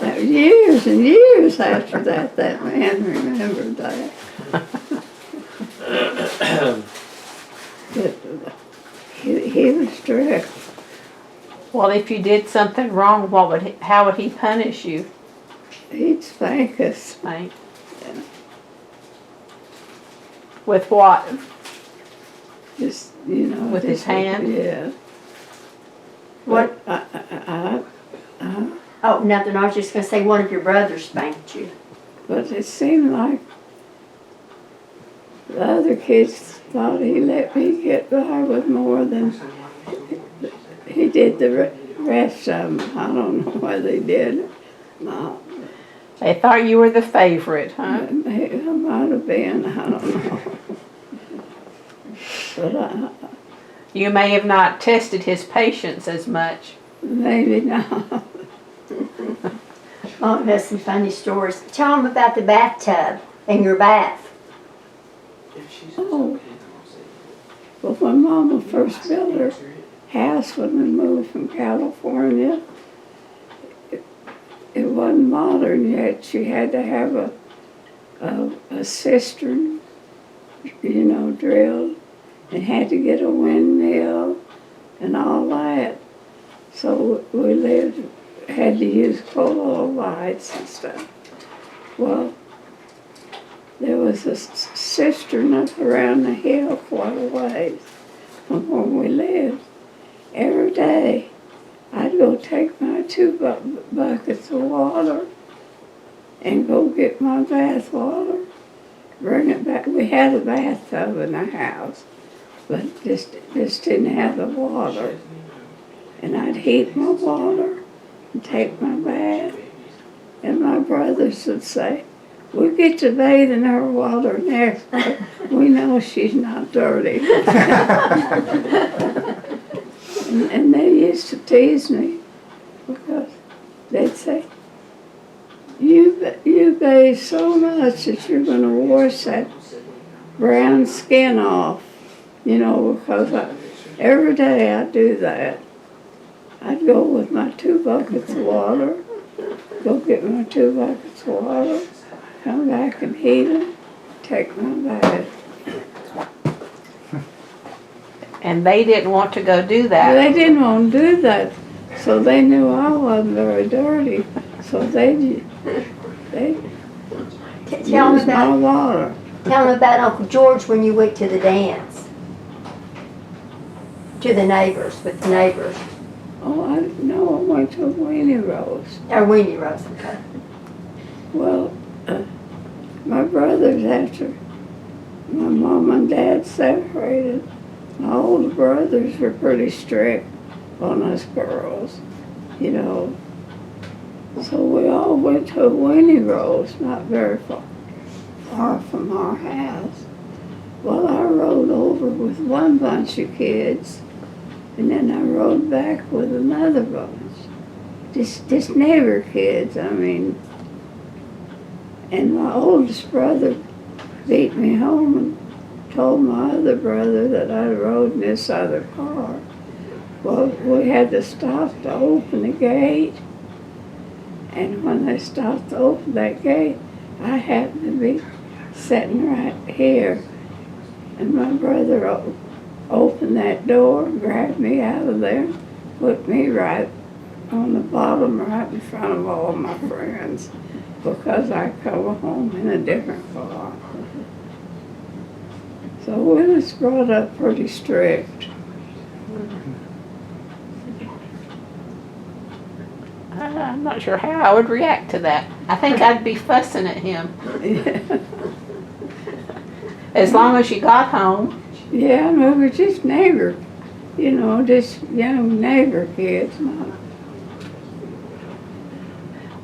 Speaker 2: That was years and years after that man remembered that. But he was strict.
Speaker 1: Well, if you did something wrong, how would he punish you?
Speaker 2: He'd spank us.
Speaker 1: Right? With what?
Speaker 2: Just, you know.
Speaker 1: With his hand?
Speaker 2: Yeah.
Speaker 3: What?
Speaker 2: I,
Speaker 3: Oh, nothing. I was just gonna say one of your brothers spanked you.
Speaker 2: but it seemed like the other kids thought he let me get by with more than he did the rest of them. I don't know whether he did or not.
Speaker 1: They thought you were the favorite, huh?
Speaker 2: Maybe I might have been, I don't know. But
Speaker 1: You may have not tested his patience as much.
Speaker 2: maybe not.
Speaker 3: Oh, that's some funny stories. Tell them about the bathtub and your bath.
Speaker 2: Oh, well, when Mama first built her house when we moved from California, it wasn't modern yet. She had to have a cistern, drilled, and had to get a windmill and all that. So we had to use coal oil lights and stuff. Well, there was a cistern up around the hill quite a ways from where we lived. Every day, I'd go take my 2 buckets of water and go get my bath water, bring it back. We had a bathtub in the house, but just didn't have the water. And I'd heat my water and take my bath. And my brothers would say, "We get to bathe in her water next, but we know she's not dirty." and they used to tease me because they'd say, you bathe so much that you're going to wash that brown skin off, because every day I do that. I'd go with my 2 buckets of water, go get my 2 buckets of water, come back and heat them, take my bath.
Speaker 1: And they didn't want to go do that.
Speaker 2: They didn't want to do that, so they knew I wasn't very dirty, so they
Speaker 3: Tell
Speaker 2: used my
Speaker 3: them
Speaker 2: water.
Speaker 3: about Uncle George when you went to the dance. To the neighbors, with the neighbors.
Speaker 2: Oh, I went to a weenie roast.
Speaker 3: Or Weenie Rose. Okay.
Speaker 2: Well, my brothers, after my mom and dad separated, my older brothers were pretty strict on us girls, So we all went to a weenie roast, not very far from our house. Well, I rode over with one bunch of kids, and then I rode back with another bunch. Just neighbor kids, I mean. And my oldest brother beat me home and told my other brother that I rode in this other car. Well, we had to stop to open the gate. And when they stopped to open that gate, I happened to be sitting right here. And my brother opened that door, grabbed me out of there, put me right on the bottom, right in front of all my friends, because I come home in a different car. So we was brought up pretty strict.
Speaker 1: I'm not sure how I would react to that. I think I'd be fussing at him. As long as you got home.
Speaker 2: Yeah, we were just neighbor, just young neighbor kids.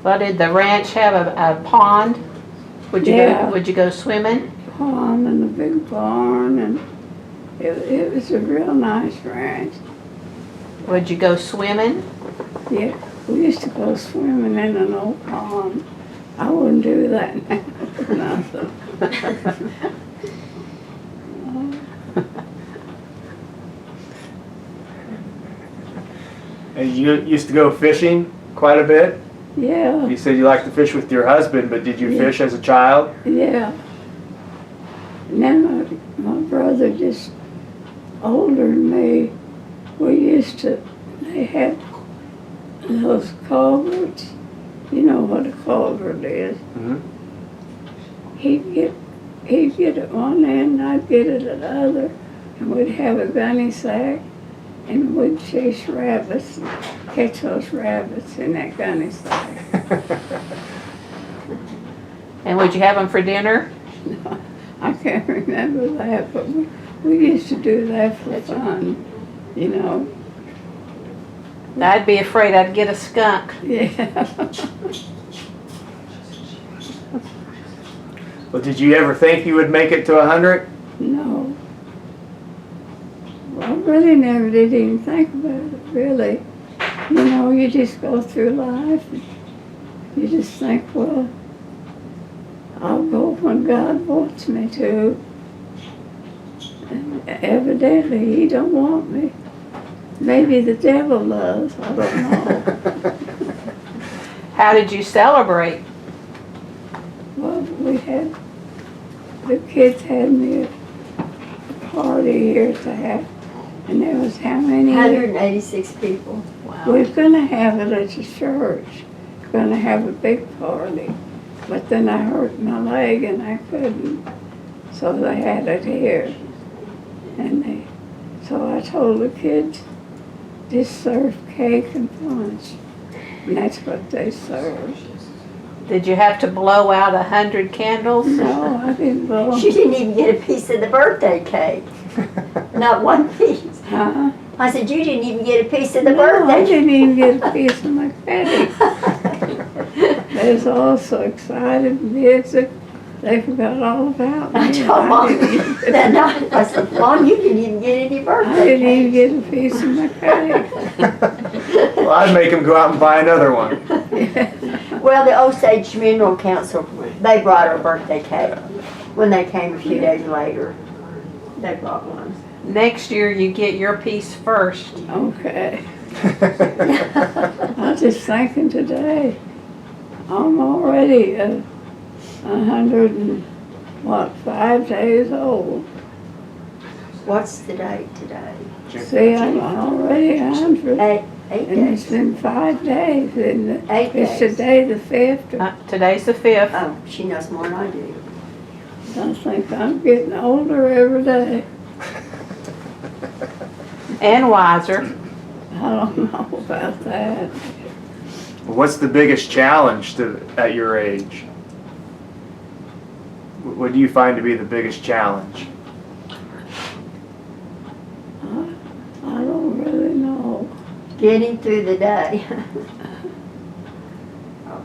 Speaker 1: Well, did the ranch have a pond? Would you go swimming?
Speaker 2: Pond and a big barn, and it was a real nice ranch.
Speaker 1: Would you go swimming?
Speaker 2: Yeah, we used to go swimming in an old pond. I wouldn't do that now. Nothing.
Speaker 4: And you used to go fishing quite a bit?
Speaker 2: Yeah,
Speaker 4: You said you liked to fish with your husband, but did you
Speaker 2: Yeah.
Speaker 4: fish as a child?
Speaker 2: yeah. And then my brother, just older than me, they had those culverts. You know what a culvert is.
Speaker 4: Mm-hmm.
Speaker 2: He'd get at one end, I'd get it at the other, and we'd have a gunny sack, and we'd chase rabbits, and catch those rabbits in that gunny sack.
Speaker 1: And would you have them for dinner?
Speaker 2: I can't remember that, but we used to do that for fun, you know.
Speaker 1: I'd be afraid I'd get a skunk.
Speaker 2: Yeah.
Speaker 4: Well, did you ever think you would make it to 100?
Speaker 2: No. Well, I really never did even think about it, really. You know, you just go through life and you just think, well, I'll go when God wants me to. And evidently, He don't want me. Maybe the devil does, I don't know.
Speaker 1: How did you celebrate?
Speaker 2: Well, the kids had me a party here at the house, and there was how many?
Speaker 3: 186 people.
Speaker 1: Wow.
Speaker 2: We were gonna have it at the church, gonna have a big party, but then I hurt my leg and I couldn't, so they had it here. So I told the kids, just serve cake and punch, and that's what they served.
Speaker 1: Did you have to blow out 100 candles?
Speaker 2: No, I didn't blow.
Speaker 3: She didn't even get a piece of the birthday cake. Not one piece.
Speaker 2: Huh?
Speaker 3: I said, you didn't even get a piece of the
Speaker 2: No, I
Speaker 3: birthday
Speaker 2: didn't even get a piece of my cake. They was all so excited, music, they forgot all about me.
Speaker 3: I told Mom that night, I said, Mom, you didn't even get any
Speaker 2: I
Speaker 3: birthday
Speaker 2: didn't even
Speaker 3: cake.
Speaker 2: get a piece of my cake.
Speaker 4: Well, I'd make them go out and buy another one.
Speaker 3: Well, the Osage Mineral Council, they brought her a birthday cake when they came a few days later. They brought one.
Speaker 1: Next year you get your piece first.
Speaker 2: Okay. I was just thinking today, I'm already 5 days old.
Speaker 3: What's the date today?
Speaker 2: See, I'm already 100.
Speaker 3: Eight
Speaker 2: And it's
Speaker 3: days.
Speaker 2: been 5 days, isn't it?
Speaker 3: 8
Speaker 2: It's
Speaker 3: days.
Speaker 2: today the 5th.
Speaker 1: Today's the 5th.
Speaker 3: Oh, she knows more than I do.
Speaker 2: I think I'm getting older every day.
Speaker 1: And wiser.
Speaker 2: I don't know about that.
Speaker 4: What's the biggest challenge at your age? What do you find to be the biggest challenge?
Speaker 2: I don't really know.
Speaker 3: Getting through the day.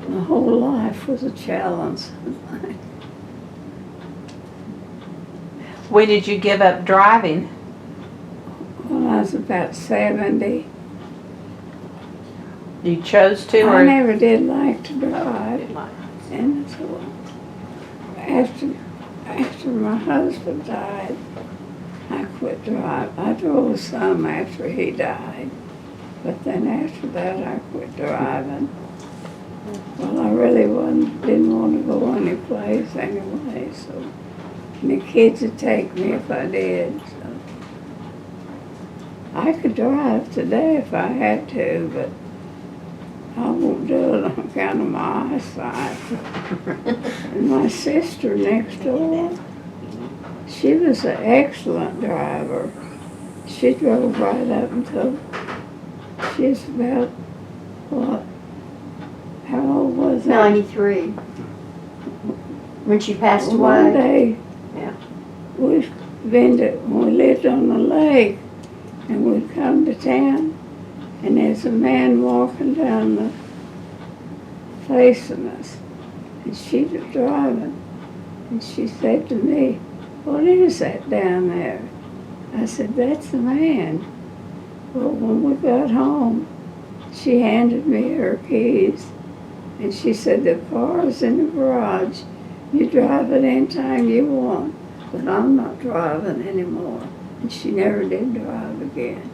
Speaker 2: My whole life was a challenge.
Speaker 1: When did you give up driving?
Speaker 2: When I was about 70,
Speaker 1: You chose to,
Speaker 2: I
Speaker 1: or?
Speaker 2: never did like to drive. And so after my husband died, I quit driving. I drove some after he died, but then after that I quit driving. Well, I really didn't want to go any place anyway, so and the kids would take me if I did. So I could drive today if I had to, but I won't do it on account of my eyesight. And my sister next door, she was an excellent driver. She drove right up until she's about, what, how old was that?
Speaker 3: 93. When she passed
Speaker 2: One
Speaker 3: away.
Speaker 2: day,
Speaker 3: Yeah.
Speaker 2: when we lived on the lake, and we'd come to town, and there's a man walking down the facing us, and she was driving, and she said to me, "What is that down there?" I said, "That's the man." Well, when we got home, she handed me her keys, and she said, "The car's in the garage. You drive it anytime you want, but I'm not driving anymore." And she never did drive again.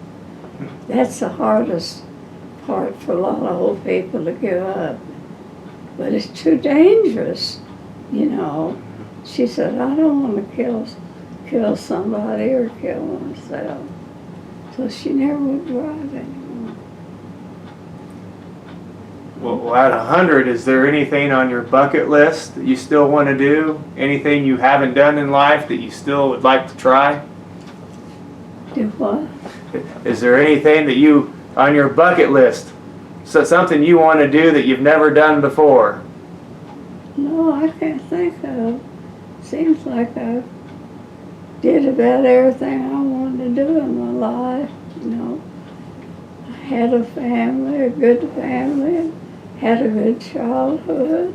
Speaker 2: That's the hardest part for a lot of old people to give up. But it's too dangerous, you know. She said, "I don't want to kill somebody or kill myself." So she never would drive anymore.
Speaker 4: Well, at 100, is there anything on your bucket list that you still want to do? Anything you haven't done in life that you still would like to try?
Speaker 2: Do what?
Speaker 4: Is there anything that you, on your bucket list, so something you want to do that you've never done before?
Speaker 2: No, I can't think of. Seems like I did about everything I wanted to do in my life, you know. I had a family, a good family, had a good childhood,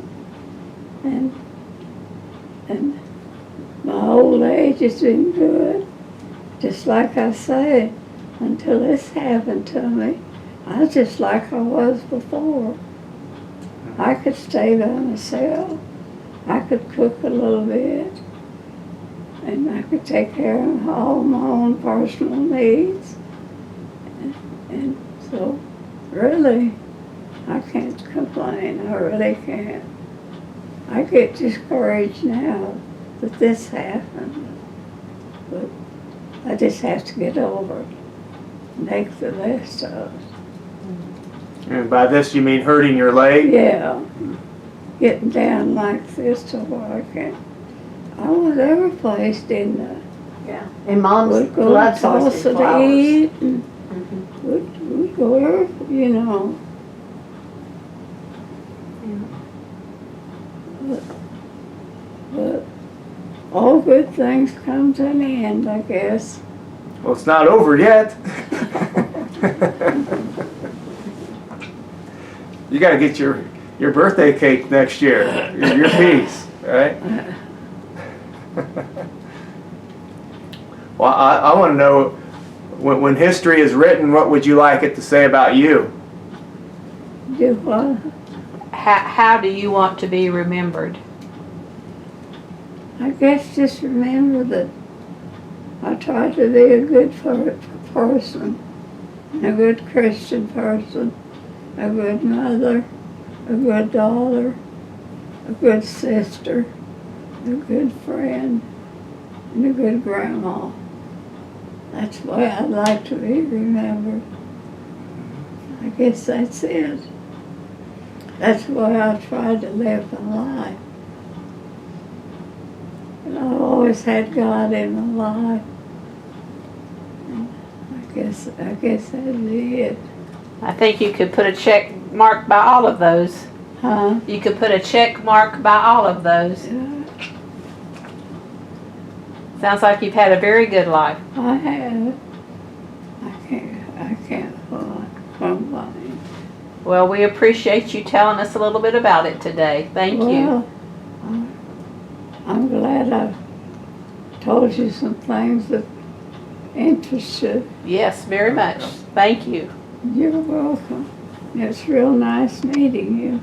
Speaker 2: and my old age has been good. Just like I say, until this happened to me, I was just like I was before. I could stay by myself. I could cook a little bit. And I could take care of all my own personal needs. And so, really, I can't complain. I really can't. I get discouraged now that this happened. But I just have to get over it. Make the best of it.
Speaker 4: And by this you mean hurting your leg?
Speaker 2: Yeah. Getting down like this to where I can't. I was every place, didn't I?
Speaker 3: Yeah. And Mom's
Speaker 2: We'd go
Speaker 3: loves
Speaker 2: to
Speaker 3: horses
Speaker 2: to
Speaker 3: and flowers.
Speaker 2: eat, and
Speaker 3: Mhm.
Speaker 2: we'd go every, you know. But all good things come to an end, I guess.
Speaker 4: Well, it's not over yet. You got to get your birthday cake next year. Your piece, right? Well, I want to know, when history is written, what would you like it to say about you?
Speaker 2: Do what?
Speaker 1: How do you want to be remembered?
Speaker 2: I guess just remember that I tried to be a good person, a good Christian person, a good mother, a good daughter, a good sister, a good friend, and a good grandma. That's the way I'd like to be remembered. I guess that's it. That's the way I tried to live my life. And I always had God in my life. And I guess that'd be it.
Speaker 1: I think you could put a check mark by all of those.
Speaker 2: Huh?
Speaker 1: You could put a check mark by all of those.
Speaker 2: Yeah,
Speaker 1: Sounds like you've had a very good life.
Speaker 2: I have. I can't complain.
Speaker 1: Well, we appreciate you telling us a little bit about it today. Thank you.
Speaker 2: Well, I'm glad I told you some things that interest you.
Speaker 1: Yes, very much. Thank you.
Speaker 2: You're welcome. It's real nice meeting you.